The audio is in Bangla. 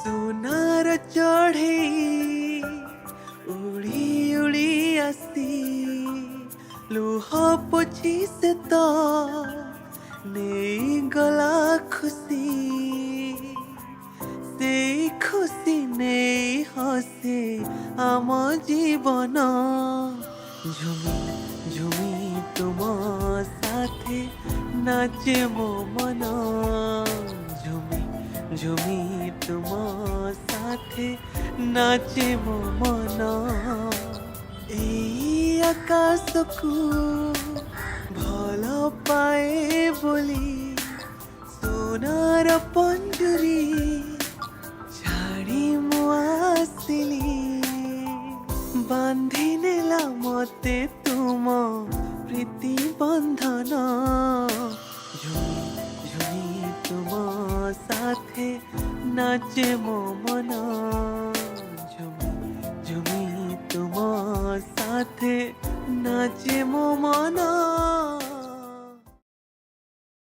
ସୁନାର ଚଢ଼େଇ ଉଡ଼ି ଉଡ଼ି ଆସି ଲୁହ ପୋଛି ସେ ତ ନେଇଗଲା ଖୁସି ସେଇ ଖୁସି ନେଇ ହସେ ଆମ ଜୀବନ ଝୁମି ঝুমি তোমার সাথে নাচে মো মন ঝুমি ঝুমি তোমার সাথে নাচে মো মন এই আকাশকু ভাল পায়ে বলি সোনার পঞ্জুরি ছাড়ি মু আসিলি বান্ধি নেলা মতে তুম প্রীতি বন্ধন ঝুমি ঝুমি তুম সাথে নাচে মো মন ঝুমি ঝুমি তুম সাথে নাচে মো মন